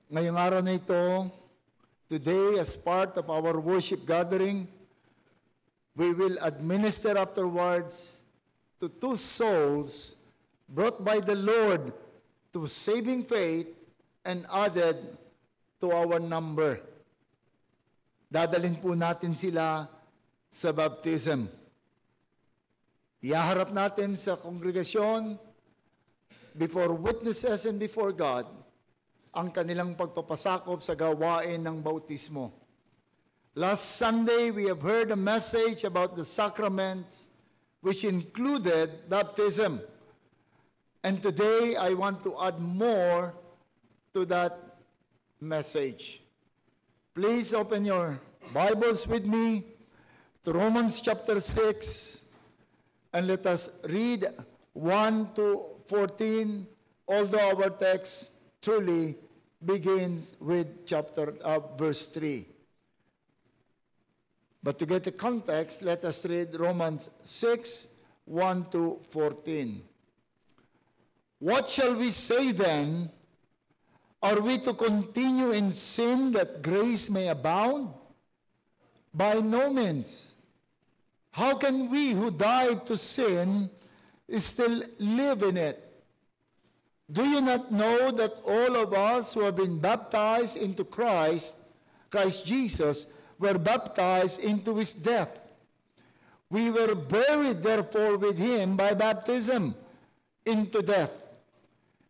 Ngayong araw na ito, today as part of our worship gathering, we will administer afterwards to 2 souls brought by the Lord to saving faith and added to our number. Dadalhin po natin sila sa baptism. Ihaharap natin sa kongregasyon, before witnesses and before God, ang kanilang pagpapasakop sa gawain ng bautismo. Last Sunday, we have heard a message about the sacraments which included baptism. And today, I want to add more to that message. Please open your Bibles with me to Romans chapter 6, and let us read 1 to 14, although our text truly begins with verse 3. But to get the context, let us read Romans 6, 1 to 14. What shall we say then? Are we to continue in sin that grace may abound? By no means. How can we who died to sin still live in it? Do you not know that all of us who have been baptized into Christ Jesus, were baptized into his death? We were buried therefore with him by baptism into death,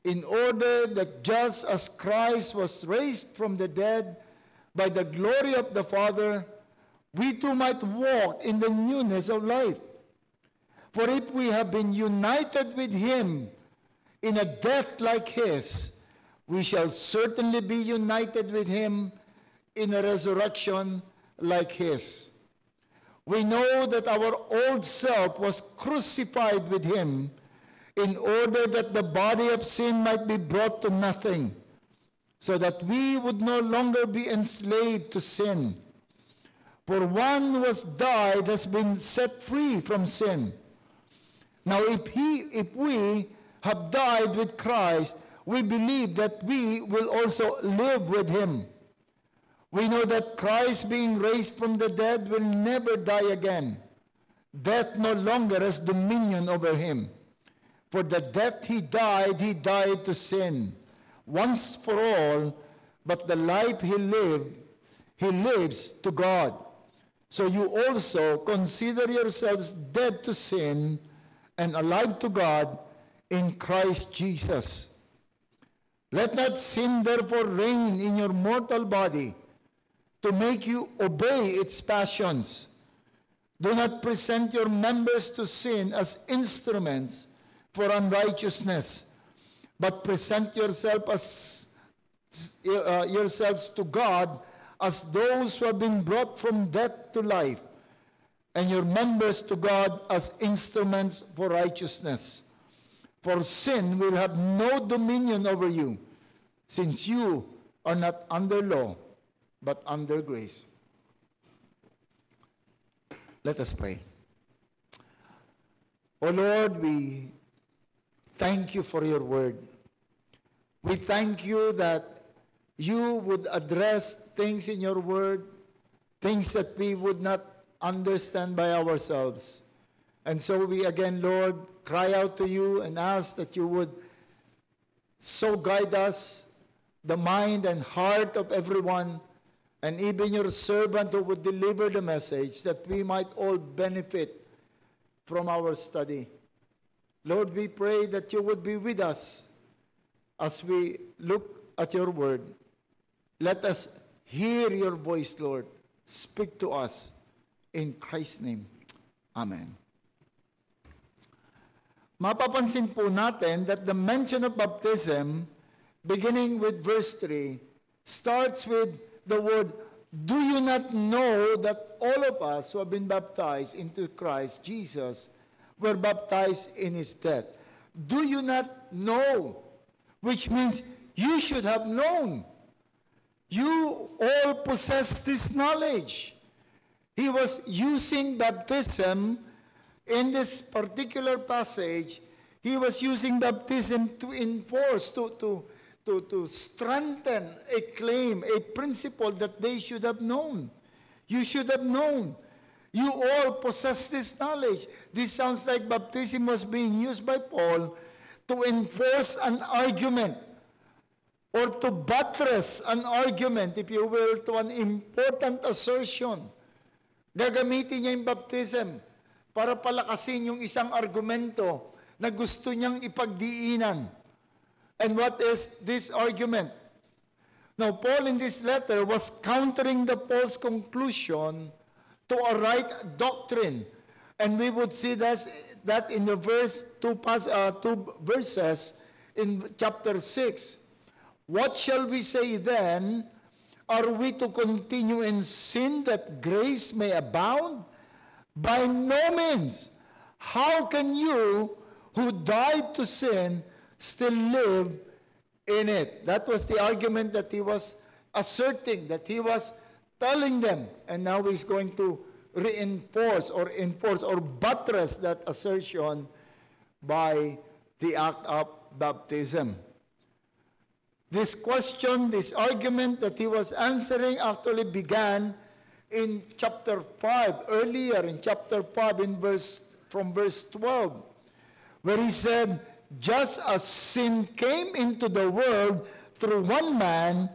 in order that just as Christ was raised from the dead by the glory of the Father, we too might walk in the newness of life. For if we have been united with him in a death like his, we shall certainly be united with him in a resurrection like his. We know that our old self was crucified with him in order that the body of sin might be brought to nothing, so that we would no longer be enslaved to sin. For one who has died has been set free from sin. Now if we have died with Christ, we believe that we will also live with him. We know that Christ, being raised from the dead, will never die again. Death no longer has dominion over him. For the death he died to sin, once for all, but the life he lives to God. So you also consider yourselves dead to sin and alive to God in Christ Jesus. Let not sin therefore reign in your mortal body to make you obey its passions. Do not present your members to sin as instruments for unrighteousness, but present yourselves to God as those who have been brought from death to life, and your members to God as instruments for righteousness. For sin will have no dominion over you, since you are not under law, but under grace. Let us pray. O Lord, we thank you for your word. We thank you that you would address things in your word, things that we would not understand by ourselves. And so we again, Lord, cry out to you and ask that you would so guide us, the mind and heart of everyone, and even your servant who would deliver the message, that we might all benefit from our study. Lord, we pray that you would be with us as we look at your word. Let us hear your voice, Lord. Speak to us. In Christ's name, amen. Mapapansin po natin that the mention of baptism, beginning with verse 3, starts with the word, do you not know that all of us who have been baptized into Christ Jesus were baptized in his death? Do you not know? Which means you should have known. You all possess this knowledge. He was using baptism in this particular passage. He was using baptism to enforce, to to strengthen a claim, a principle that they should have known. You should have known. You all possess this knowledge. This sounds like baptism was being used by Paul to enforce an argument or to buttress an argument, if you will, to an important assertion. Gagamitin niya yung baptism para palakasin yung isang argumento na gusto niyang ipagdiinan. And what is this argument? Now, Paul in this letter was countering the false conclusion to a right doctrine. And we would see that in the two verses in chapter 6. What shall we say then? Are we to continue in sin that grace may abound? By no means. How can you who died to sin still live in it? That was the argument that he was asserting, that he was telling them. And now he's going to reinforce or enforce or buttress that assertion by the act of baptism. This question, this argument that he was answering actually began in chapter 5, earlier in chapter 5 from verse 12, where he said, just as sin came into the world through one man,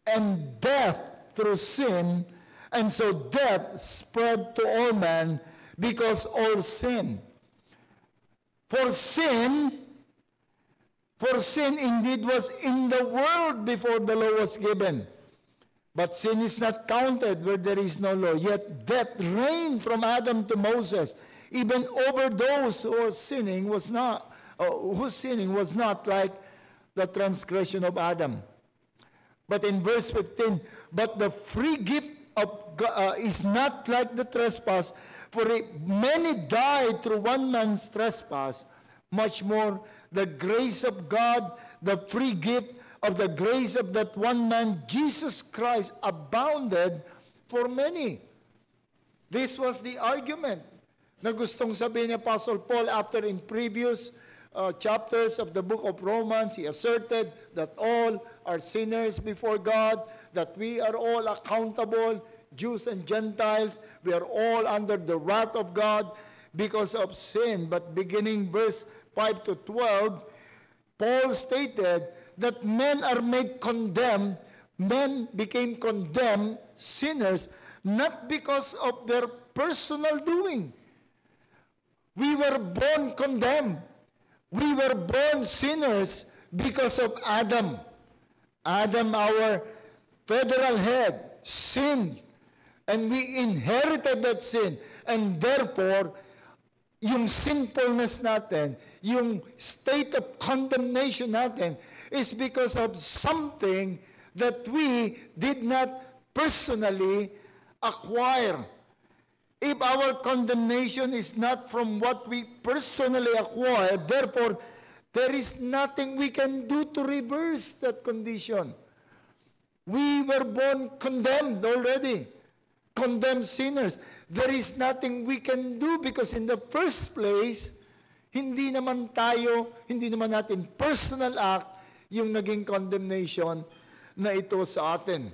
and death through sin, and so death spread to all men because all sin. For sin indeed was in the world before the law was given. But sin is not counted where there is no law. Yet death reigned from Adam to Moses, even over those whose sinning was not like the transgression of Adam. But in verse 15, but the free gift of God is not like the trespass, for many died through one man's trespass, much more the grace of God, the free gift of the grace of that one man, Jesus Christ, abounded for many. This was the argument na gustong sabihin ni Apostle Paul after in previous chapters of the book of Romans, he asserted that all are sinners before God, that we are all accountable, Jews and Gentiles, we are all under the wrath of God because of sin. But beginning verse 5 to 12, Paul stated that men are made condemned, men became condemned, sinners, not because of their personal doing. We were born condemned. We were born sinners because of Adam. Adam, our federal head, sinned. And we inherited that sin. And therefore, yung sinfulness natin, yung state of condemnation natin, is because of something that we did not personally acquire. If our condemnation is not from what we personally acquired, therefore, there is nothing we can do to reverse that condition. We were born condemned already, condemned sinners. There is nothing we can do because in the first place, hindi naman natin personal act yung naging condemnation na ito sa atin.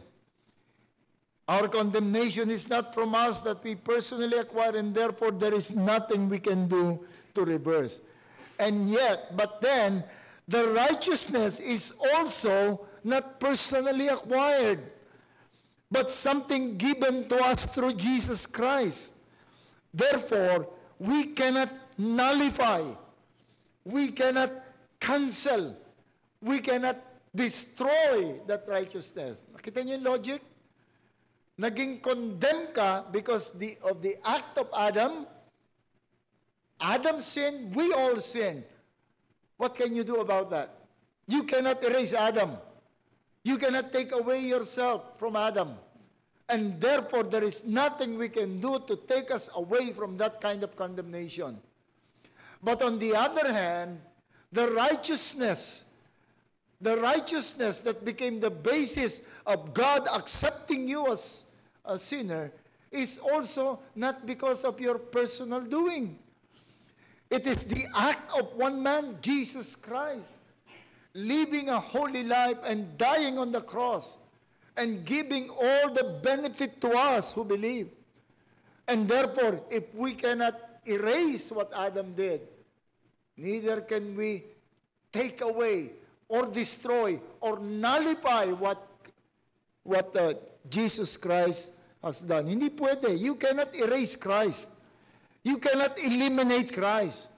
Our condemnation is not from us that we personally acquire, and therefore there is nothing we can do to reverse. And yet, but then, the righteousness is also not personally acquired, but something given to us through Jesus Christ. Therefore, we cannot nullify, we cannot cancel, we cannot destroy that righteousness. Nakita niyo yung logic? Naging condemned ka because of the act of Adam. Adam sinned, we all sinned. What can you do about that? You cannot erase Adam. You cannot take away yourself from Adam. And therefore, there is nothing we can do to take us away from that kind of condemnation. But on the other hand, the righteousness that became the basis of God accepting you as a sinner is also not because of your personal doing. It is the act of one man, Jesus Christ. living a holy life and dying on the cross and giving all the benefit to us who believe. And therefore, if we cannot erase what Adam did, neither can we take away or destroy or nullify what Jesus Christ has done. Hindi pwede. You cannot erase Christ. You cannot eliminate Christ.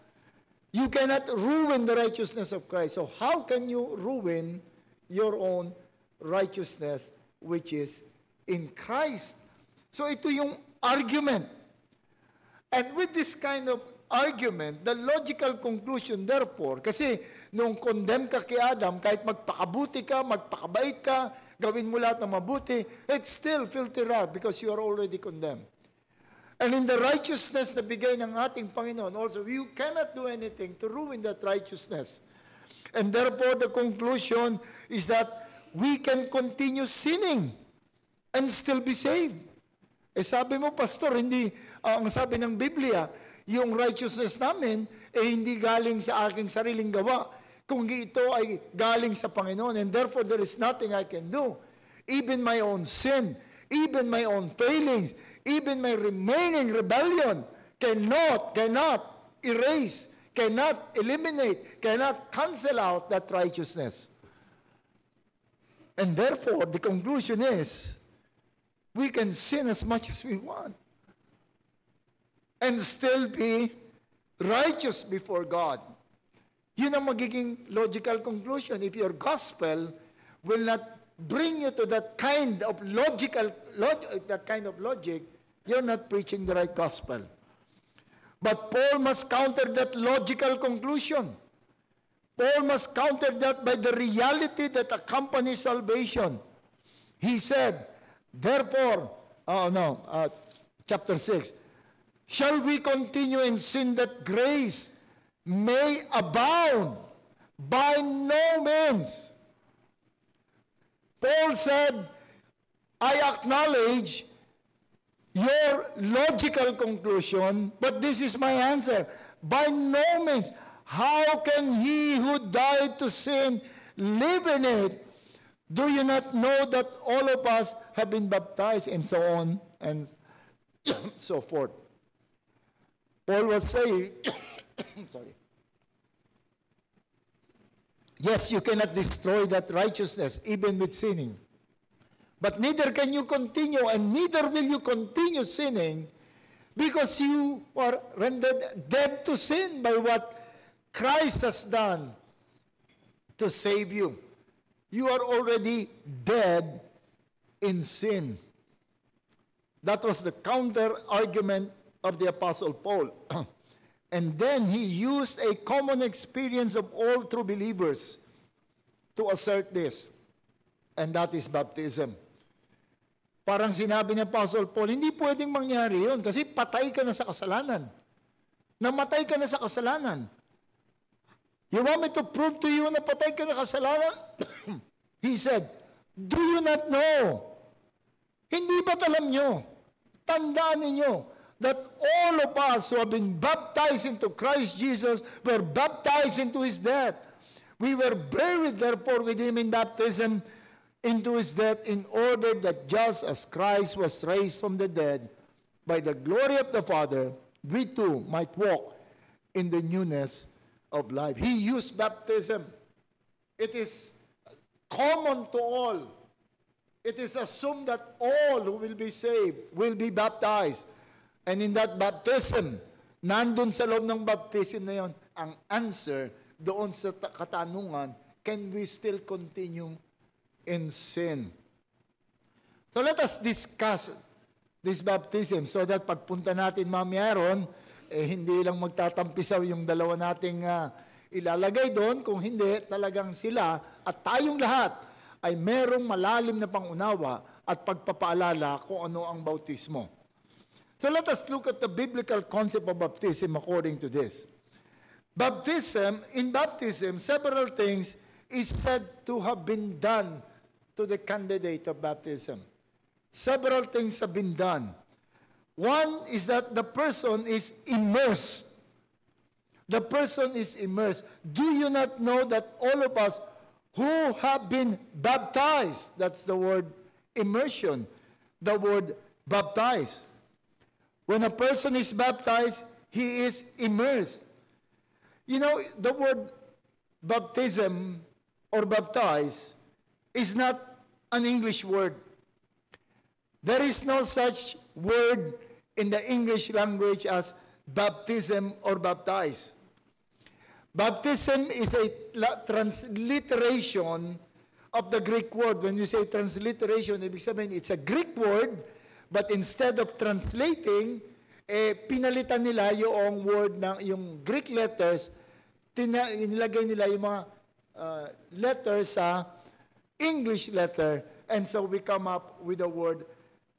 You cannot ruin the righteousness of Christ. So how can you ruin your own righteousness, which is in Christ? So ito yung argument. And with this kind of argument, the logical conclusion therefore, kasi nung condemn ka kay Adam, kahit magpakabuti ka, magpakabait ka, gawin mo lahat ng mabuti, it's still filthy rag because you are already condemned. And in the righteousness na bigay ng ating Panginoon, also, you cannot do anything to ruin that righteousness. And therefore, the conclusion is that we can continue sinning and still be saved. Eh sabi mo, Pastor, hindi, ang sabi ng Biblia, yung righteousness namin, hindi galing sa aking sariling gawa, kung ito ay galing sa Panginoon. And therefore, there is nothing I can do. Even my own sin, even my own failings, even my remaining rebellion cannot erase, cannot eliminate, cannot cancel out that righteousness. And therefore, the conclusion is, we can sin as much as we want and still be righteous before God. Yun ang magiging logical conclusion. If your gospel will not bring you to that kind of logic, you're not preaching the right gospel. But Paul must counter that logical conclusion. Paul must counter that by the reality that accompanies salvation. He said, therefore, chapter 6, shall we continue in sin that grace may abound? By no means. Paul said, I acknowledge your logical conclusion, but this is my answer. By no means. How can he who died to sin live in it? Do you not know that all of us have been baptized, and so on and so forth? Paul was saying, sorry. Yes, you cannot destroy that righteousness even with sinning. But neither can you continue, and neither will you continue sinning, because you are rendered dead to sin by what Christ has done to save you. You are already dead in sin. That was the counter argument of the Apostle Paul. And then he used a common experience of all true believers to assert this. And that is baptism. Parang sinabi ni Apostle Paul, hindi pwedeng mangyari yun kasi patay ka na sa kasalanan. Namatay ka na sa kasalanan. You want me to prove to you na patay ka na kasalanan? He said, do you not know? Hindi ba't alam nyo? Tandaan ninyo that all of us who have been baptized into Christ Jesus were baptized into His death. We were buried, therefore, with Him in baptism into His death, in order that just as Christ was raised from the dead by the glory of the Father, we too might walk in the newness of life. He used baptism. It is common to all. It is assumed that all who will be saved will be baptized. And in that baptism, nandun sa loob ng baptism na yon, ang answer doon sa katanungan, can we still continue in sin? So let us discuss this baptism so that pagpunta natin mamaya ron, hindi lang magtatampisaw yung dalawa nating ilalagay doon, kung hindi talagang sila at tayong lahat ay merong malalim na pangunawa at pagpapaalala kung ano ang bautismo. So let us look at the biblical concept of baptism according to this. In baptism, several things is said to have been done to the candidate of baptism. Several things have been done. One is that the person is immersed. The person is immersed. Do you not know that all of us who have been baptized. That's the word immersion, the word baptized. When a person is baptized, he is immersed. You know, the word baptism or baptize is not an English word. There is no such word in the English language as baptism or baptize. Baptism is a transliteration of the Greek word. When you say transliteration, ibig sabihin, it's a Greek word, but instead of translating, pinalitan nila yung word ng yung Greek letters, nilagay nila yung mga letters sa English letter, and so we come up with the word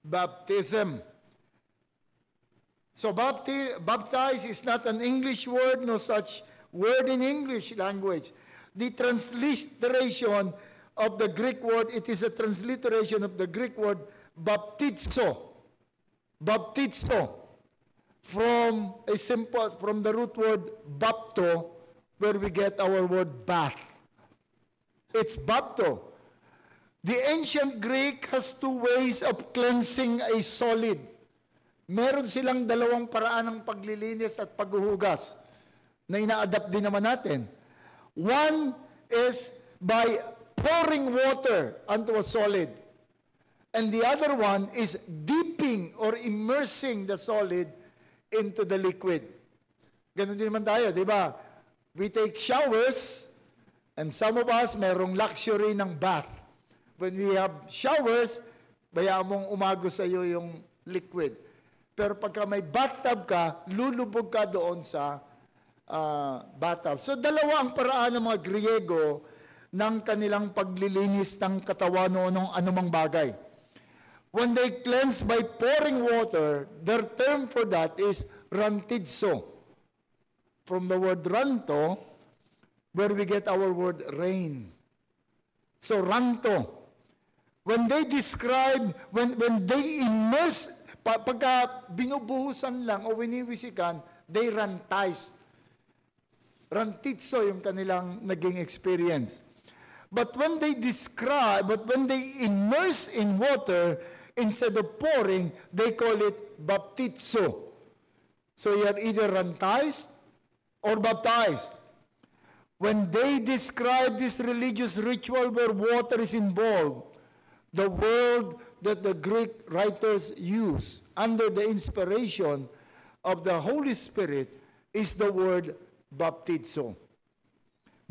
baptism. So baptize is not an English word, no such word in English language. The transliteration of the Greek word, it is a transliteration of the Greek word baptizo. Baptizo. From the root word bapto, where we get our word bath. It's bapto. The ancient Greek has two ways of cleansing a solid. Meron silang dalawang paraan ng paglilinis at paghuhugas na ina-adapt din naman natin. One is by pouring water onto a solid. And the other one is dipping or immersing the solid into the liquid. Ganun din naman tayo, di ba? We take showers, and some of us merong luxury ng bath. When we have showers, bayaan mong umagos sa iyo yung liquid. Pero pagka may bathtub ka, lulubog ka doon sa bathtub. So dalawa ang paraan ng mga Griego ng kanilang paglilinis ng katawan o ng anumang bagay. When they cleanse by pouring water, their term for that is rantizo. From the word ranto, where we get our word rain. So ranto. When they describe, when they immerse, pagka binubuhusan lang o winiwisikan, they rantize. Rantizo yung kanilang naging experience. But when they immerse in water, instead of pouring, they call it baptizo. So you are either rantized or baptized. When they describe this religious ritual where water is involved, the word that the Greek writers use under the inspiration of the Holy Spirit is the word baptizo.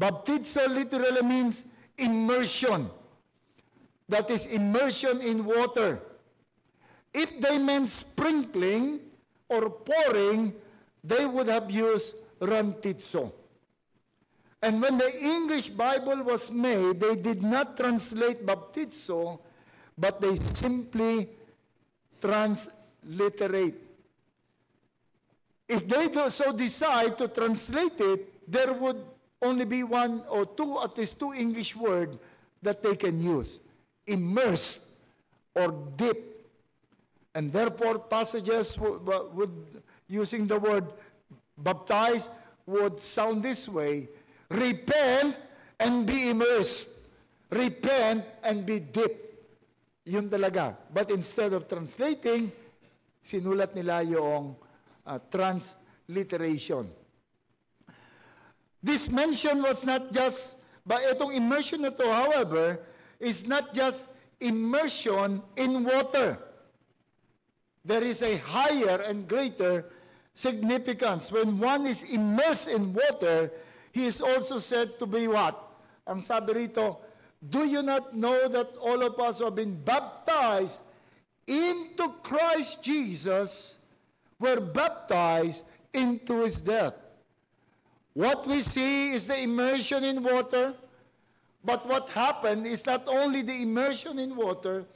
Baptizo literally means immersion. That is immersion in water. If they meant sprinkling or pouring, they would have used rantizo. And when the English Bible was made, they did not translate baptizo, but they simply transliterate. If they so decide to translate it, there would only be one or two, at least two English words that they can use. Immersed or dip. And therefore, passages would using the word baptize would sound this way: repent and be immersed. Repent and be dipped. Yun talaga. But instead of translating, sinulat nila yung transliteration. This mention was not just, itong immersion na to, however, is not just immersion in water. There is a higher and greater significance. When one is immersed in water, he is also said to be what? Ang sabi rito, do you not know that all of us who have been baptized into Christ Jesus were baptized into his death? What we see is the immersion in water, but what happened is not only the immersion in water,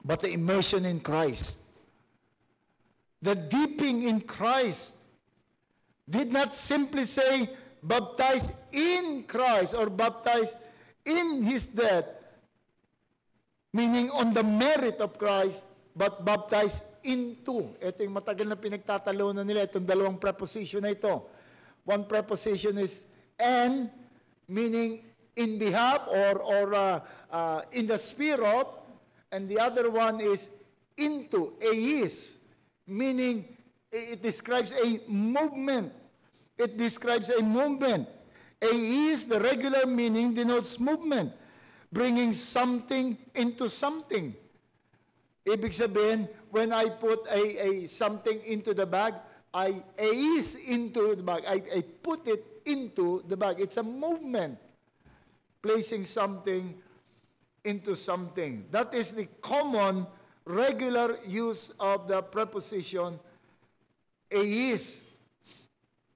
but the immersion in Christ. The dipping in Christ did not simply say baptized in Christ or baptized in his death, meaning on the merit of Christ, but baptized into. Ito yung matagal na pinagtatalunan nila, itong dalawang preposition na ito. One preposition is and, meaning in behalf or in the sphere of, and the other one is into, eis, meaning it describes a movement. It describes a movement. Eis, the regular meaning, denotes movement, bringing something into something. Ibig sabihin, when I put a something into the bag, I ease into the bag. I put it into the bag. It's a movement, placing something into something. That is the common, regular use of the preposition eis.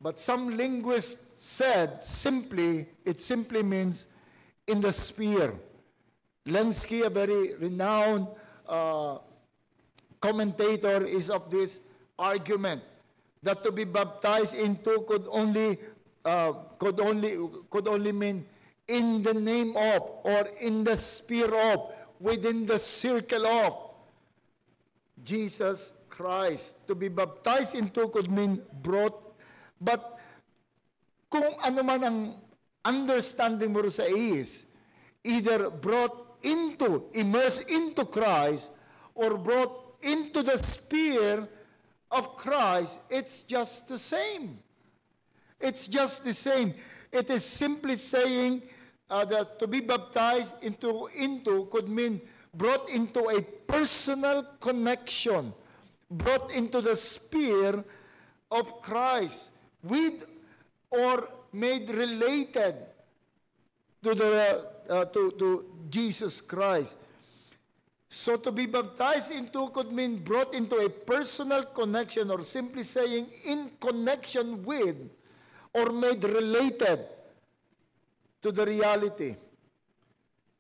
But some linguists said it simply means in the sphere. Lenski, a very renowned commentator, is of this argument that to be baptized into could only mean in the name of, or in the sphere of, within the circle of Jesus Christ. To be baptized into could mean brought, but kung ano man ang understanding mo sa is, either brought into, immersed into Christ, or brought into the sphere of Christ, it's just the same. It's just the same. It is simply saying that to be baptized into could mean brought into a personal connection, brought into the sphere of Christ, with or made related to Jesus Christ. So to be baptized into could mean brought into a personal connection, or simply saying in connection with, or made related to the reality.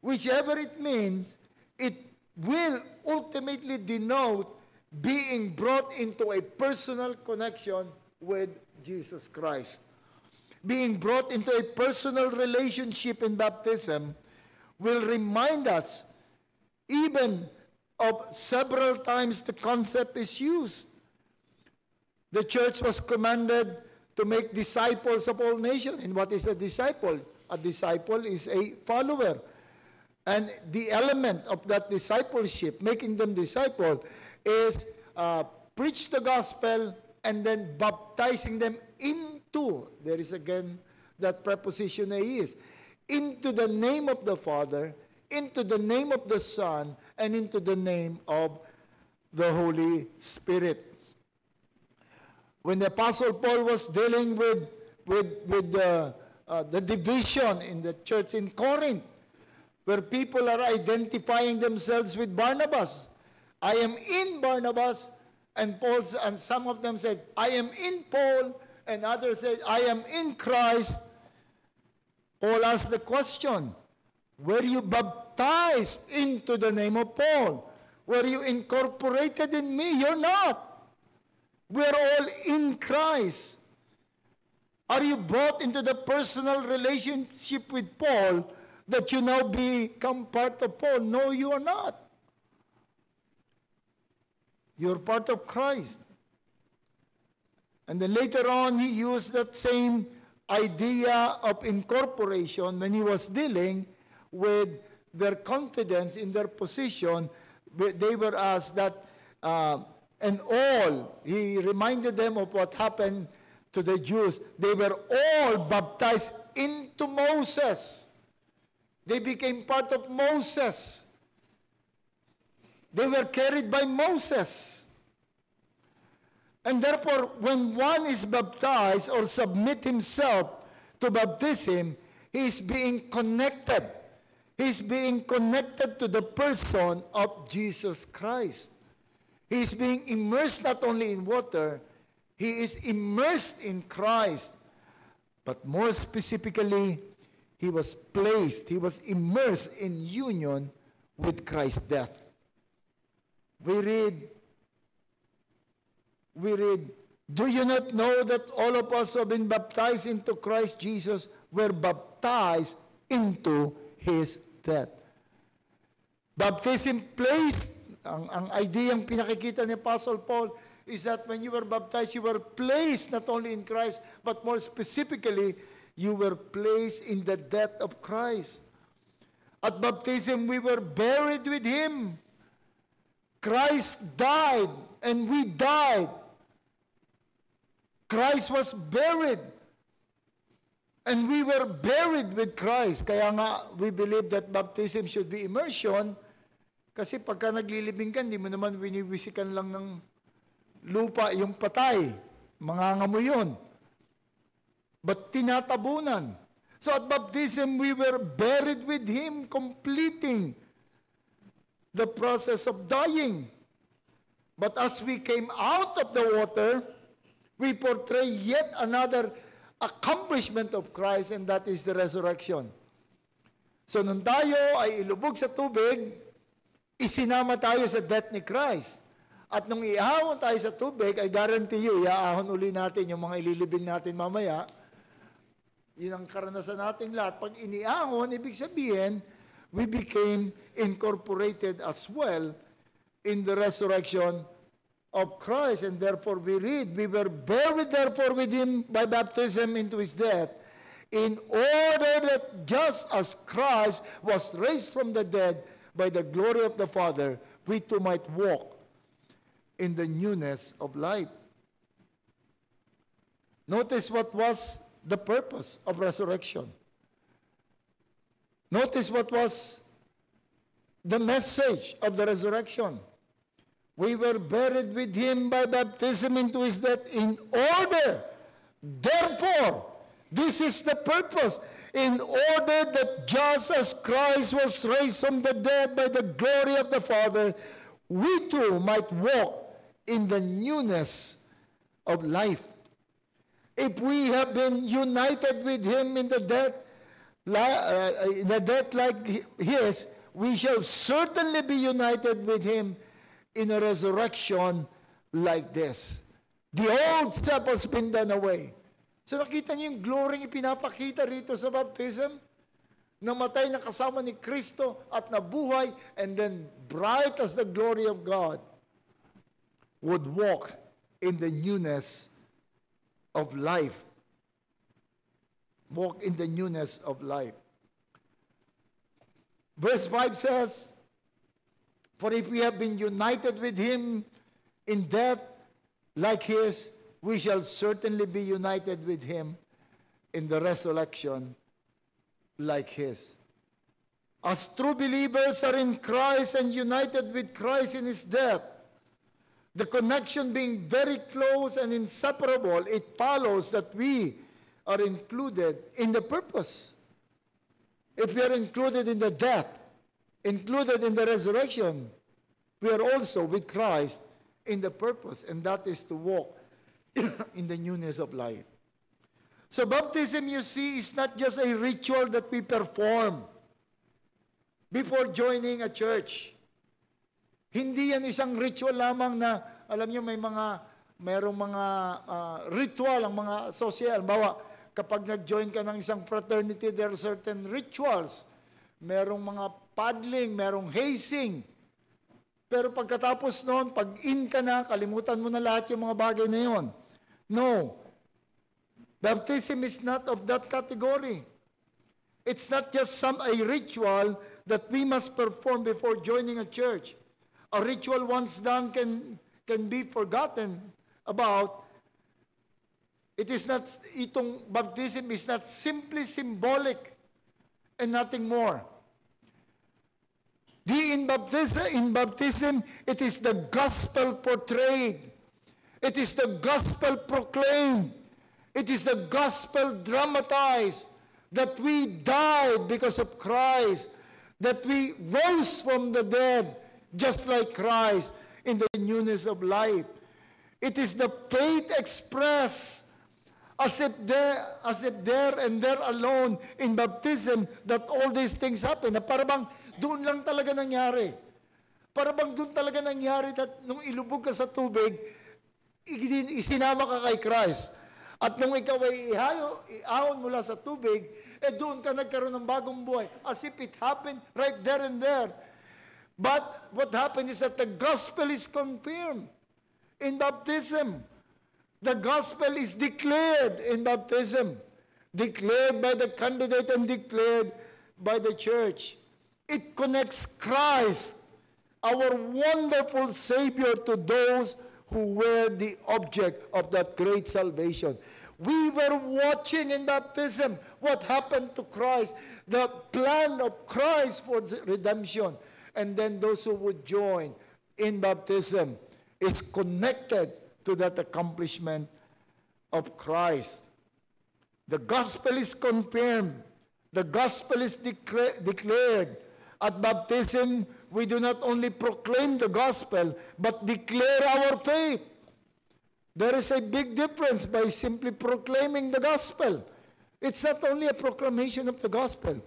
Whichever it means, it will ultimately denote being brought into a personal connection with Jesus Christ. Being brought into a personal relationship in baptism will remind us even of several times the concept is used. The church was commanded to make disciples of all nations. And what is a disciple? A disciple is a follower. And the element of that discipleship, making them disciple, is preach the gospel and then baptizing them into, there is again that preposition is, into the name of the Father, into the name of the Son, and into the name of the Holy Spirit. When the Apostle Paul was dealing with the division in the church in Corinth, where people are identifying themselves with Barnabas. I am in Barnabas, and some of them said, I am in Paul, and others said, I am in Christ. Paul asked the question, were you baptized into the name of Paul? Were you incorporated in me? You're not. We're all in Christ. Are you brought into the personal relationship with Paul that you now become part of Paul? No, you are not. You're part of Christ. And then later on, he used that same idea of incorporation when he was dealing with their confidence in their position. They were asked that, and all, he reminded them of what happened to the Jews. They were all baptized into Moses. They became part of Moses. They were carried by Moses. And therefore, when one is baptized or submit himself to baptism, he is being connected. He is being connected to the person of Jesus Christ. He is being immersed not only in water, he is immersed in Christ. But more specifically, he was immersed in union with Christ's death. We read, do you not know that all of us who have been baptized into Christ Jesus were baptized into His death? Baptism placed, ang ideyang pinakikita ni Apostle Paul is that when you were baptized, you were placed not only in Christ, but more specifically, you were placed in the death of Christ. At baptism, we were buried with Him. Christ died, and we died. Christ was buried, and we were buried with Christ. Kaya nga, we believe that baptism should be immersion, kasi pagka naglilibing ka, hindi mo naman winiwisikan lang ng lupa yung patay. Mangangamo yun. But tinatabunan. So at baptism, we were buried with Him, completing the process of dying. But as we came out of the water, we portray yet another accomplishment of Christ, and that is the resurrection. So nung tayo ay ilubog sa tubig, isinama tayo sa death ni Christ. At nung iahon tayo sa tubig, I guarantee you, iaahon uli natin yung mga ililibing natin mamaya. Yun ang karanasan nating lahat. Pag iniahon, ibig sabihin, we became incorporated as well in the resurrection of Christ. And therefore we read, we were buried therefore with Him by baptism into His death, in order that just as Christ was raised from the dead by the glory of the Father, we too might walk in the newness of life. Notice what was the purpose of resurrection. Notice what was the message of the resurrection. We were buried with Him by baptism into His death, in order, therefore, this is the purpose, in order that just as Christ was raised from the dead by the glory of the Father, we too might walk in the newness of life. If we have been united with Him in the death like His, we shall certainly be united with Him in a resurrection like this. The old self has been done away. So nakita niyo yung glory ipinapakita rito sa baptism? Namatay na kasama ni Kristo at nabuhay, and then bright as the glory of God would walk in the newness of life. Walk in the newness of life. Verse 5 says, for if we have been united with Him in death like His, we shall certainly be united with Him in the resurrection like His. As true believers are in Christ and united with Christ in His death, the connection being very close and inseparable, it follows that we are included in the purpose. If we are included in the death, included in the resurrection, we are also with Christ in the purpose, and that is to walk in the newness of life. So baptism, you see, is not just a ritual that we perform before joining a church. Hindi yan isang ritual lamang na, alam niyo, mayroong mga ritual, ang mga social. Bawa, kapag nag-join ka ng isang fraternity, there are certain rituals. Merong mga paddling, merong hazing. Pero pagkatapos noon, pag in ka na, kalimutan mo na lahat yung mga bagay na yon. No. Baptism is not of that category. It's not just a ritual that we must perform before joining a church. A ritual once done can be forgotten about. It is not, itong baptism is not simply symbolic and nothing more. In baptism, it is the gospel portrayed. It is the gospel proclaimed. It is the gospel dramatized, that we died because of Christ, that we rose from the dead just like Christ in the newness of life. It is the faith expressed as if there and there alone in baptism that all these things happen. Na parang doon lang talaga nangyari. Parang doon talaga nangyari that nung ilubog ka sa tubig, isinama ka kay Christ. At nung ikaw ay iahon mula sa tubig, doon ka nagkaroon ng bagong buhay. As if it happened right there and there. But what happened is that the gospel is confirmed in baptism. The gospel is declared in baptism. declared by the candidate and declared by the church. It connects Christ, our wonderful Savior, to those who were the object of that great salvation. We were watching in baptism what happened to Christ, the plan of Christ for redemption. And then those who would join in baptism is connected to that accomplishment of Christ. The gospel is confirmed. The gospel is declared. At baptism, we do not only proclaim the gospel, but declare our faith. There is a big difference by simply proclaiming the gospel. It's not only a proclamation of the gospel.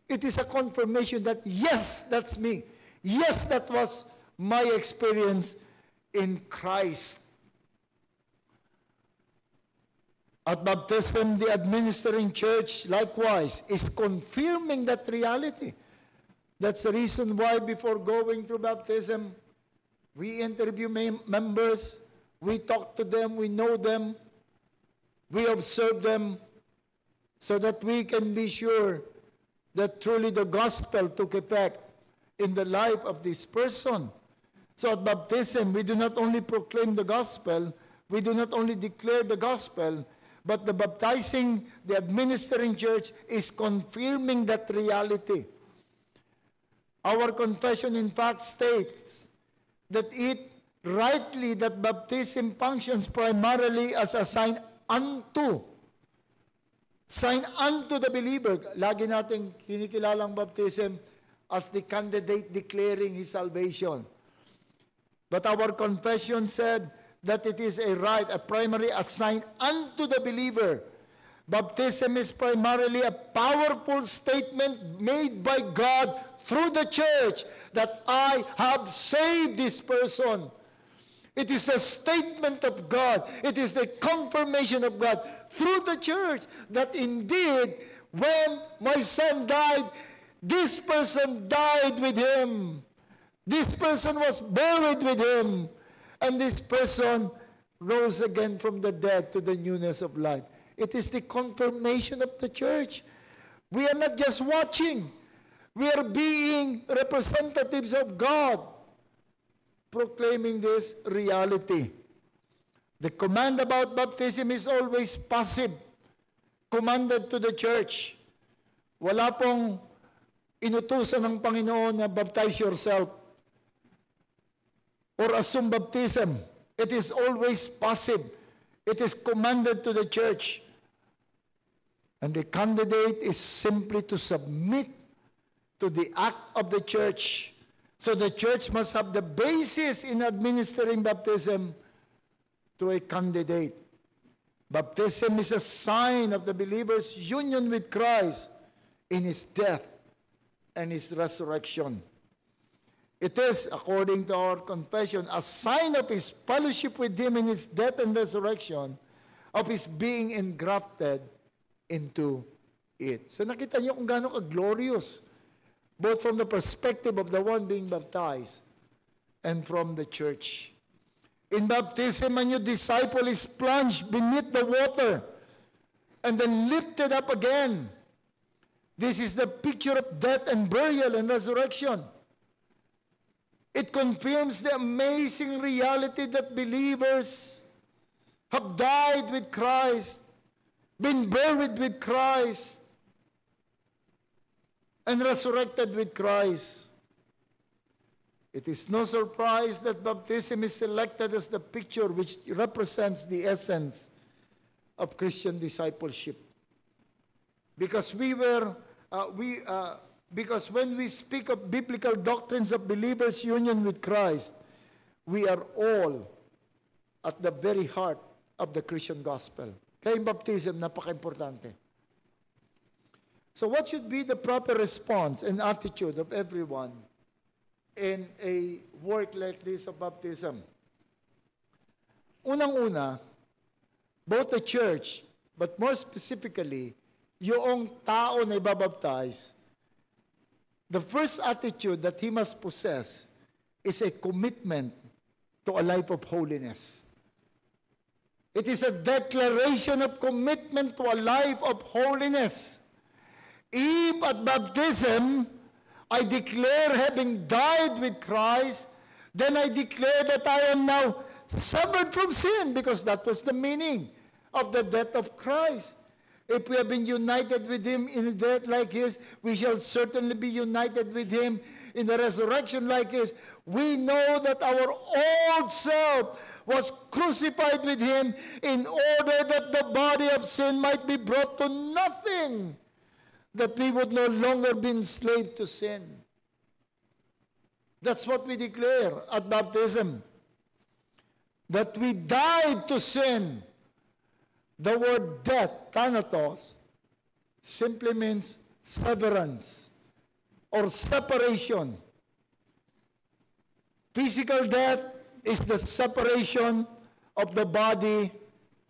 It is a confirmation that, yes, that's me. Yes, that was my experience in Christ. At baptism, the administering church, likewise, is confirming that reality. That's the reason why before going through baptism, we interview members, we talk to them, we know them, we observe them, so that we can be sure that truly the gospel took effect in the life of this person. So at baptism, we do not only proclaim the gospel, we do not only declare the gospel, but the baptizing, the administering church is confirming that reality. Our confession, in fact, states that that baptism functions primarily as a sign unto the believer. Lagi nating kinikilalang baptism as the candidate declaring his salvation. But our confession said that it is a primary sign unto the believer. Baptism is primarily a powerful statement made by God through the church that I have saved this person. It is a statement of God. It is the confirmation of God through the church that indeed, when my son died, this person died with him. This person was buried with him. And this person rose again from the dead to the newness of life. It is the confirmation of the church. We are not just watching. We are being representatives of God, proclaiming this reality. The command about baptism is always passive, commanded to the church. Wala pong inutusan ng Panginoon na baptize yourself or assume baptism. It is always passive. It is commanded to the church. And the candidate is simply to submit to the act of the church. So the church must have the basis in administering baptism to a candidate. Baptism is a sign of the believer's union with Christ in his death and his resurrection. It is, according to our confession, a sign of his fellowship with him in his death and resurrection, of his being engrafted into it. So nakita niyo kung gaano ka-glorious, both from the perspective of the one being baptized and from the church. In baptism, a new disciple is plunged beneath the water and then lifted up again. This is the picture of death and burial and resurrection. It confirms the amazing reality that believers have died with Christ, been buried with Christ, and resurrected with Christ. It is no surprise that baptism is selected as the picture which represents the essence of Christian discipleship. Because because when we speak of biblical doctrines of believers' union with Christ, we are all at the very heart of the Christian gospel. Kaya yung baptism, napaka-importante. So what should be the proper response and attitude of everyone in a work like this of baptism? Unang-una, both the church, but more specifically, yung tao na ibabaptize, the first attitude that he must possess is a commitment to a life of holiness. It is a declaration of commitment to a life of holiness. If at baptism, I declare having died with Christ, then I declare that I am now severed from sin, because that was the meaning of the death of Christ. If we have been united with Him in a death like His, we shall certainly be united with Him in the resurrection like His. We know that our old self was crucified with Him in order that the body of sin might be brought to nothing, that we would no longer be enslaved to sin. That's what we declare at baptism, that we died to sin. The word death, thanatos, simply means severance or separation. Physical death is the separation of the body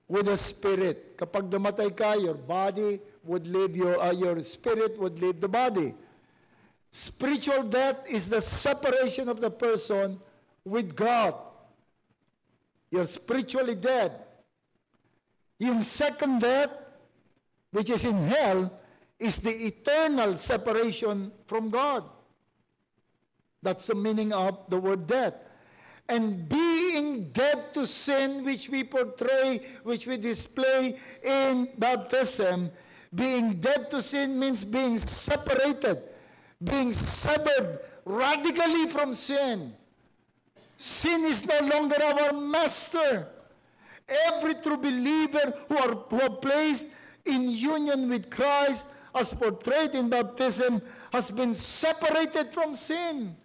with the spirit. Kapag namatay ka, your body would leave your spirit would leave the body. Spiritual death is the separation of the person with God. You're spiritually dead. Yung second death, which is in hell, is the eternal separation from God. That's the meaning of the word death. And being dead to sin, which we portray, which we display in baptism, being dead to sin means being separated, being severed radically from sin. Sin is no longer our master. Every true believer who are placed in union with Christ, as portrayed in baptism, has been separated from sin.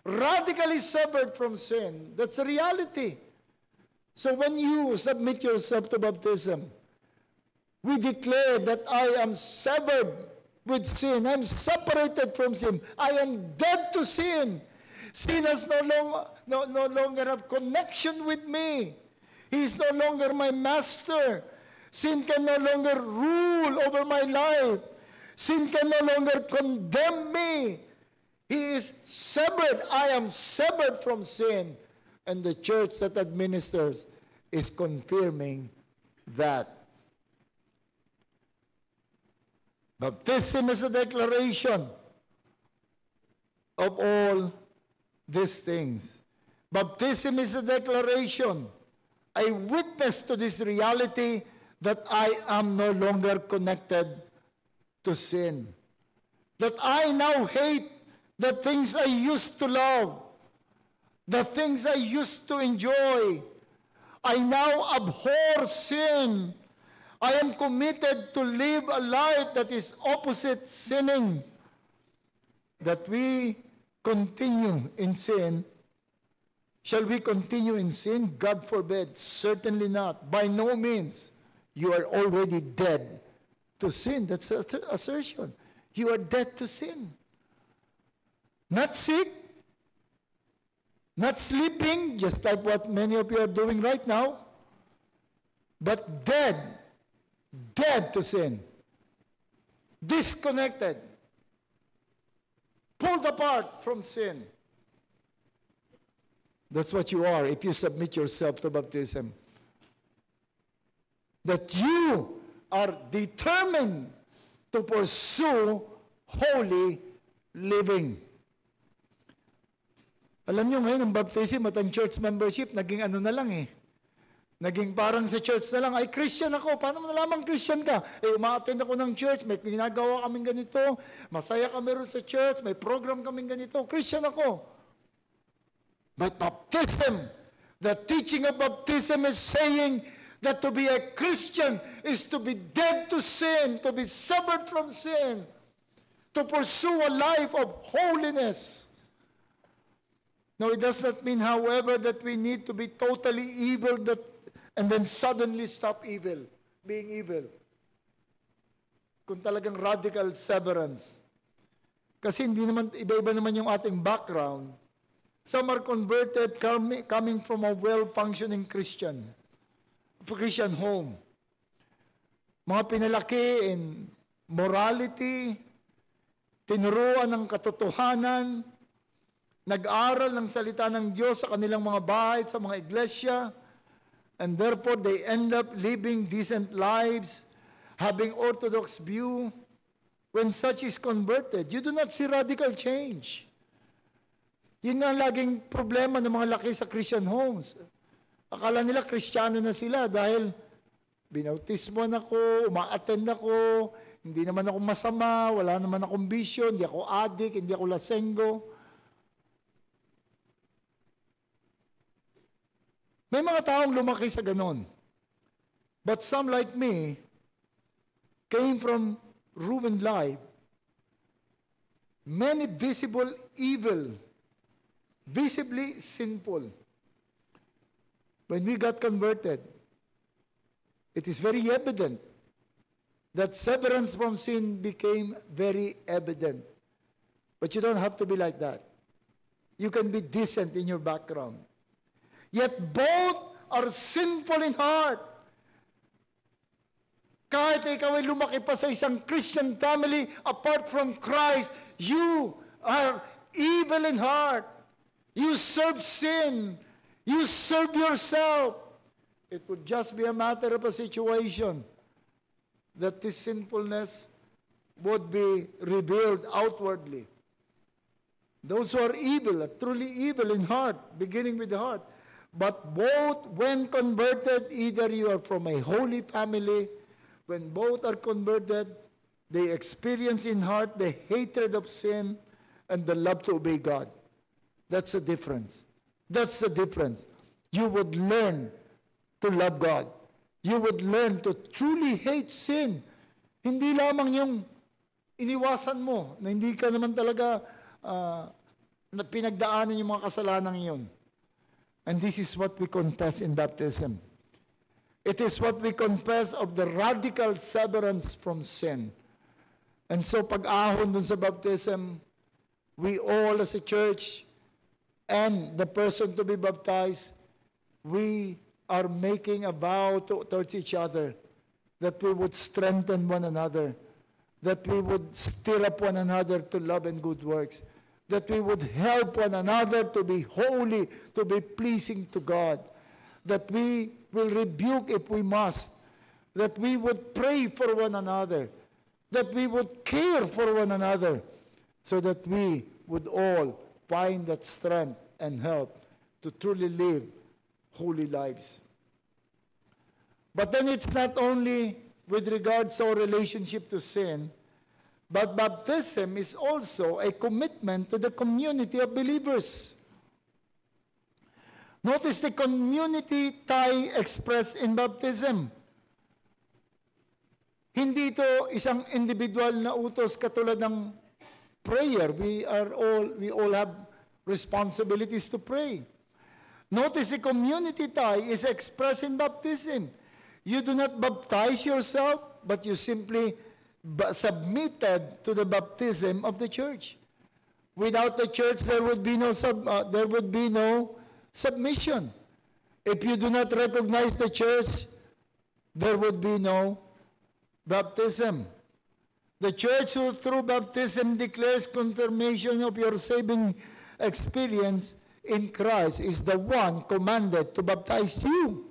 Radically severed from sin. That's a reality. So when you submit yourself to baptism, we declare that I am severed with sin. I'm separated from sin. I am dead to sin. Sin has no longer have connection with me. He is no longer my master. Sin can no longer rule over my life. Sin can no longer condemn me. He is severed. I am severed from sin. And the church that administers is confirming that. Baptism is a declaration of all these things. Baptism is a declaration. I witness to this reality that I am no longer connected to sin. That I now hate the things I used to love, the things I used to enjoy. I now abhor sin. I am committed to live a life that is opposite sinning. That we continue in sin. Shall we continue in sin? God forbid. Certainly not. By no means. You are already dead to sin. That's an assertion. You are dead to sin. Not sick, not sleeping, just like what many of you are doing right now, but dead to sin, disconnected, pulled apart from sin. That's what you are if you submit yourself to baptism. That you are determined to pursue holy living. Alam nyo ngayon, ang baptism at ang church membership, naging ano na lang eh. Naging parang sa church na lang, ay Christian ako, paano mo nalaman Christian ka? Uma-attend ako ng church, may ginagawa kaming ganito, masaya kami rin sa church, may program kaming ganito, Christian ako. But baptism, the teaching of baptism is saying that to be a Christian is to be dead to sin, to be severed from sin, to pursue a life of holiness. Now, it does not mean, however, that we need to be totally evil and then suddenly stop evil, being evil. Kung talagang radical severance. Kasi hindi naman, iba-iba naman yung ating background. Some are converted coming from a well-functioning Christian home. Mga pinalaki in morality, tinuruan ng katotohanan, nag-aral ng salita ng Diyos sa kanilang mga bahay, sa mga iglesia, and therefore they end up living decent lives, having orthodox view. When such is converted, you do not see radical change. Yun nga laging problema ng mga laki sa Christian homes. Akala nila Kristiyano na sila dahil binautismo na ako, uma-attend ako, hindi naman ako masama, wala naman akong bisyo, hindi ako addict, hindi ako lasenggo. May mga taong lumaki sa ganon. But some like me came from ruined life. Many visible evil, visibly sinful. When we got converted, it is very evident that severance from sin became very evident. But you don't have to be like that. You can be decent in your background. Yet both are sinful in heart. Kahit ikaw ay lumaki pa sa isang Christian family, apart from Christ, you are evil in heart. You serve sin. You serve yourself. It would just be a matter of a situation that this sinfulness would be revealed outwardly. Those who are evil are truly evil in heart, beginning with the heart. But both, when converted, either you are from a holy family, when both are converted, they experience in heart the hatred of sin and the love to obey God. That's the difference. That's the difference. You would learn to love God. You would learn to truly hate sin. Hindi lamang yung iniwasan mo na hindi ka naman talaga na pinagdaanan yung mga kasalanan yun. And this is what we confess in baptism. It is what we confess of the radical severance from sin. And so pag-ahon dun sa baptism, we all as a church and the person to be baptized, we are making a vow towards each other that we would strengthen one another, that we would stir up one another to love and good works, that we would help one another to be holy, to be pleasing to God, that we will rebuke if we must, that we would pray for one another, that we would care for one another, so that we would all find that strength and help to truly live holy lives. But then it's not only with regards to our relationship to sin, but baptism is also a commitment to the community of believers. Notice the community tie expressed in baptism. Hindi ito isang individual na utos katulad ng prayer. We all have responsibilities to pray. Notice the community tie is expressed in baptism. You do not baptize yourself, but you simply submitted to the baptism of the church. Without the church, there would be no submission. If you do not recognize the church, there would be no baptism. The church who through baptism declares confirmation of your saving experience in Christ is the one commanded to baptize you.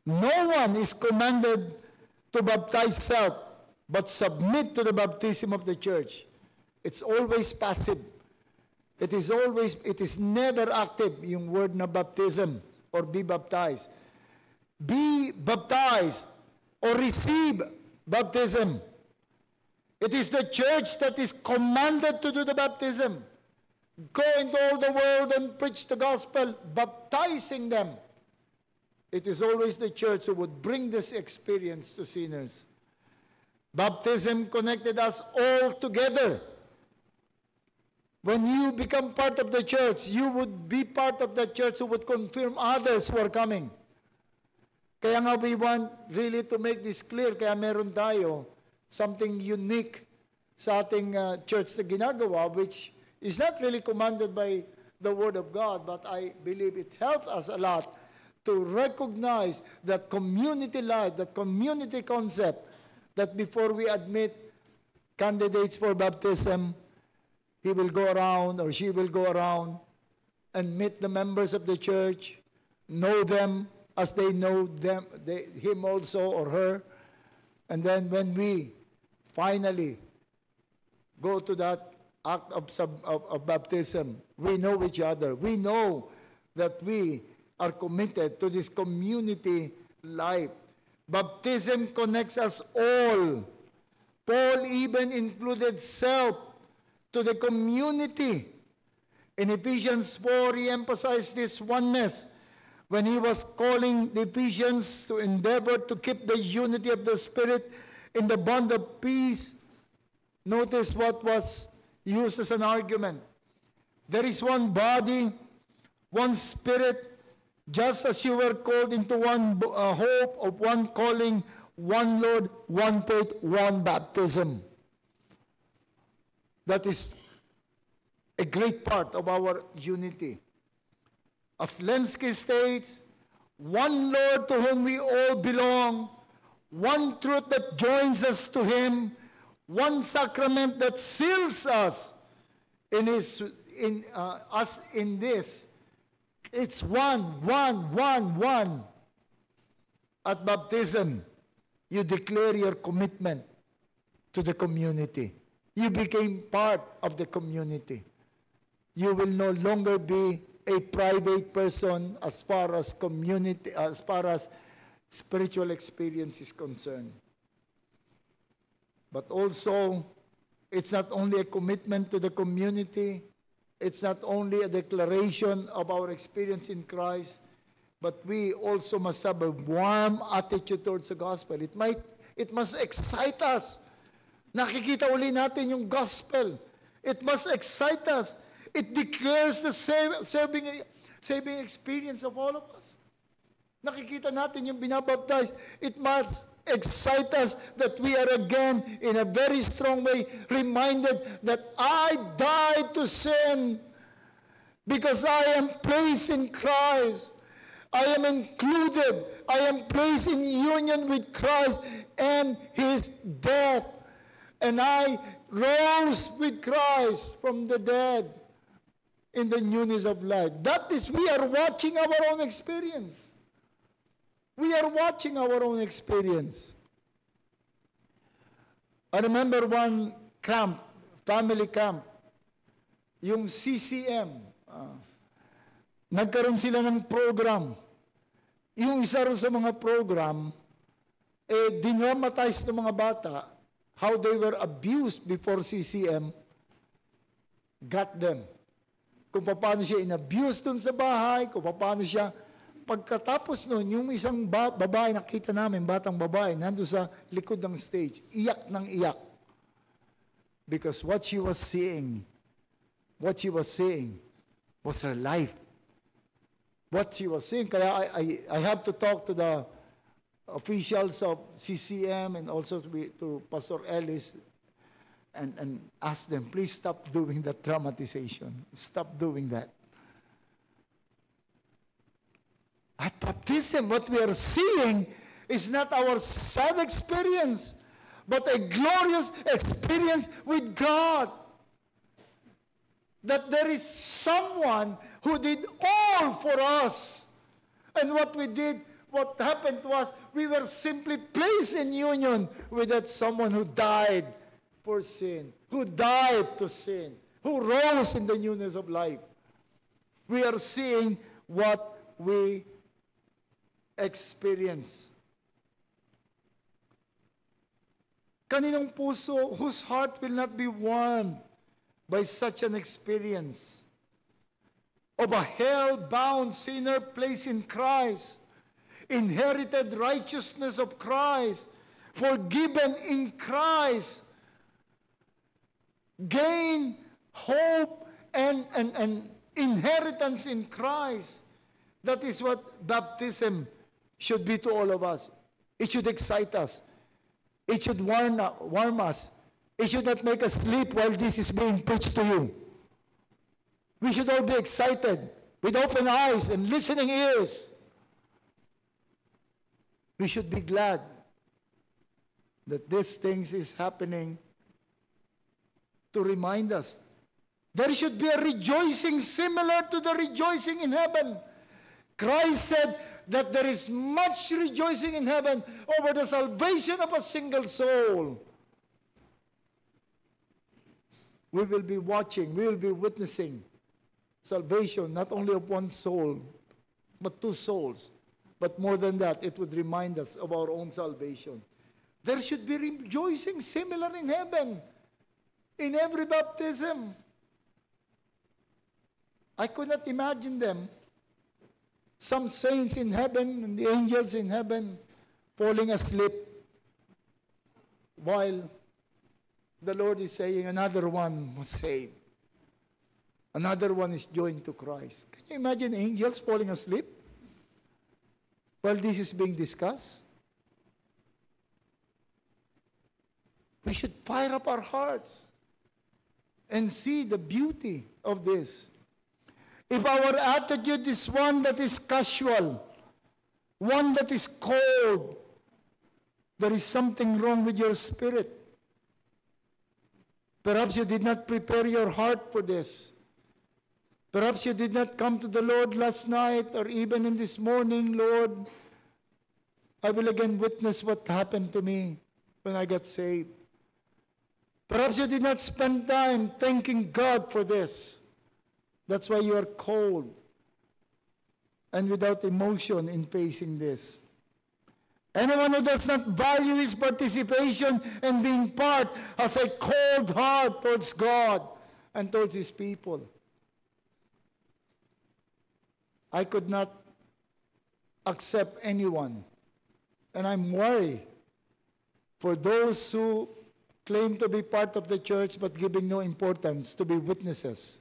No one is commanded to baptize self, but submit to the baptism of the church. It's always passive. It is never active, yung word na baptism or be baptized. Be baptized or receive baptism. It is the church that is commanded to do the baptism. Go into all the world and preach the gospel, baptizing them. It is always the church who would bring this experience to sinners. Baptism connected us all together. When you become part of the church, you would be part of the church who would confirm others who are coming. Kaya nga we want really to make this clear, kaya meron tayo something unique sa ating church na ginagawa, which is not really commanded by the Word of God, but I believe it helped us a lot to recognize that community life, that community concept, that before we admit candidates for baptism, he will go around or she will go around and meet the members of the church, know them, as they know him also or her. And then when we finally go to that act of baptism, we know each other. We know that we are committed to this community life. Baptism connects us all. Paul even included self to the community. In Ephesians 4, he emphasized this oneness when he was calling the Ephesians to endeavor to keep the unity of the Spirit in the bond of peace. Notice what was used as an argument. There is one body, one Spirit, just as you were called into one hope of one calling, one Lord, one faith, one baptism. That is a great part of our unity. As Lenski states, one Lord to whom we all belong, one truth that joins us to Him, one sacrament that seals us in this. It's one. At baptism, you declare your commitment to the community. You became part of the community. You will no longer be a private person as far as community, as far as spiritual experience is concerned. But also, it's not only a commitment to the community, it's not only a declaration of our experience in Christ, but we also must have a warm attitude towards the gospel. It must excite us. Nakikita uli natin yung gospel. It must excite us. It declares the saving experience of all of us. Nakikita natin yung binabaptize. It must excite us that we are again, in a very strong way, reminded that I died to sin because I am placed in Christ. I am included. I am placed in union with Christ and His death. And I rose with Christ from the dead in the newness of life. That is, we are watching our own experience. We are watching our own experience. I remember one camp, family camp, yung CCM. Nagkaroon sila ng program. Yung isa rin sa mga program, dinramatize ng mga bata how they were abused before CCM got them. Kung paano siya in-abuse dun sa bahay, kung paano siya. Pagkatapos nun, yung isang babae, nakita namin, batang babae, nandun sa likod ng stage, iyak ng iyak. Because what she was seeing was her life. What she was seeing. Kaya I have to talk to the officials of CCM and also to Pastor Ellis and ask them, please stop doing that dramatization. Stop doing that. At baptism, what we are seeing is not our sad experience, but a glorious experience with God. That there is someone who did all for us. And what we did, what happened to us, we were simply placed in union with that someone who died for sin, who died to sin, who rose in the newness of life. We are seeing what we experience. Kaninong puso whose heart will not be warmed by such an experience of a hell-bound sinner placed in Christ, inherited righteousness of Christ, forgiven in Christ, gain hope and inheritance in Christ. That is what baptism should be to all of us. It should excite us. It should warm us. It should not make us sleep while this is being preached to you. We should all be excited with open eyes and listening ears. We should be glad that these things is happening to remind us. There should be a rejoicing similar to the rejoicing in heaven. Christ said, that there is much rejoicing in heaven over the salvation of a single soul. We will be watching, we will be witnessing salvation, not only of one soul, but two souls. But more than that, it would remind us of our own salvation. There should be rejoicing similar in heaven, in every baptism. I could not imagine them, some saints in heaven and the angels in heaven, falling asleep while the Lord is saying another one was saved. Another one is joined to Christ. Can you imagine angels falling asleep while this is being discussed? We should fire up our hearts and see the beauty of this. If our attitude is one that is casual, one that is cold, there is something wrong with your spirit. Perhaps you did not prepare your heart for this. Perhaps you did not come to the Lord last night or even in this morning, Lord, I will again witness what happened to me when I got saved. Perhaps you did not spend time thanking God for this. That's why you are cold and without emotion in facing this. Anyone who does not value his participation and being part has a cold heart towards God and towards his people. I could not accept anyone, and I'm worried for those who claim to be part of the church but giving no importance to be witnesses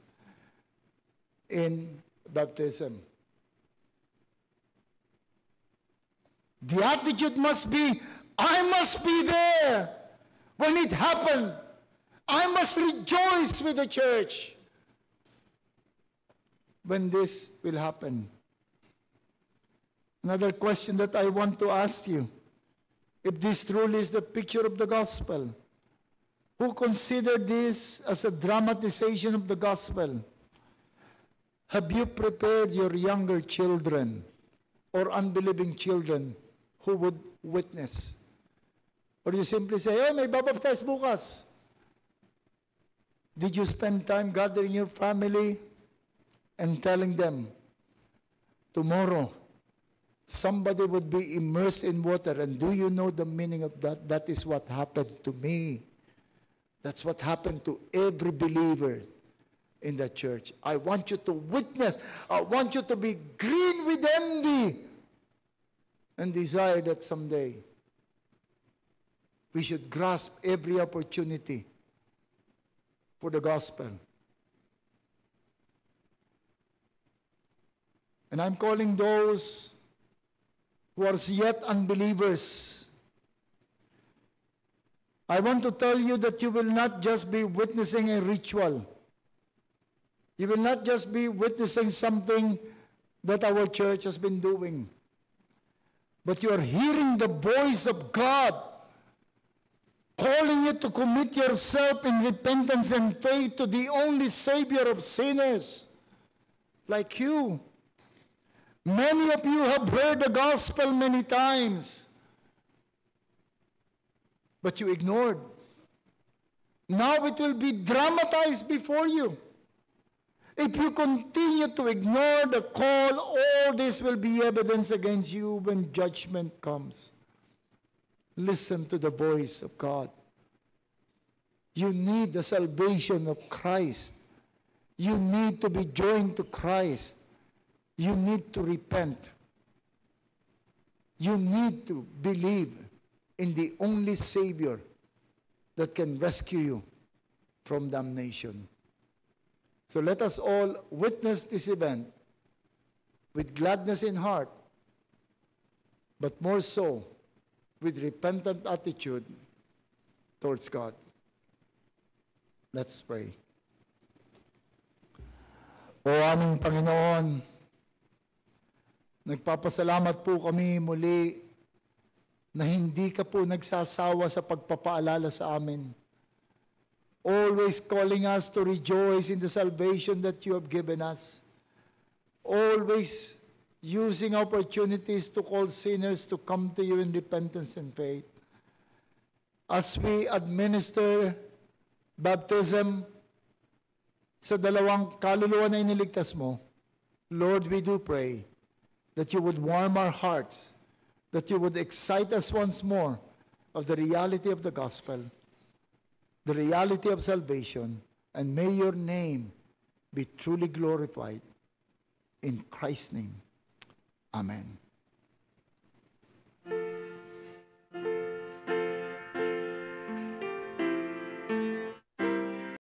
in baptism. The attitude must be, I must be there when it happened. I must rejoice with the church when this will happen. Another question that I want to ask you, if this truly is the picture of the gospel, who consider this as a dramatization of the gospel? Have you prepared your younger children or unbelieving children who would witness? Or you simply say, oh, may babaptize bukas. Did you spend time gathering your family and telling them, tomorrow, somebody would be immersed in water, and do you know the meaning of that? That is what happened to me. That's what happened to every believer in the church. I want you to witness. I want you to be green with envy and desire that someday we should grasp every opportunity for the gospel. And I'm calling those who are yet unbelievers. I want to tell you that you will not just be witnessing a ritual. You will not just be witnessing something that our church has been doing. But you are hearing the voice of God calling you to commit yourself in repentance and faith to the only Savior of sinners, like you. Many of you have heard the gospel many times, but you ignored. Now it will be dramatized before you. If you continue to ignore the call, all this will be evidence against you when judgment comes. Listen to the voice of God. You need the salvation of Christ. You need to be joined to Christ. You need to repent. You need to believe in the only Savior that can rescue you from damnation. So let us all witness this event with gladness in heart, but more so with repentant attitude towards God. Let's pray. O aming Panginoon, nagpapasalamat po kami muli na hindi ka po nagsasawa sa pagpapaalala sa amin. Always calling us to rejoice in the salvation that you have given us. Always using opportunities to call sinners to come to you in repentance and faith. As we administer baptism sa dalawang kaluluwa na iniligtas mo, Lord, we do pray that you would warm our hearts, that you would excite us once more of the reality of the gospel, the reality of salvation, and may your name be truly glorified. In Christ's name, amen.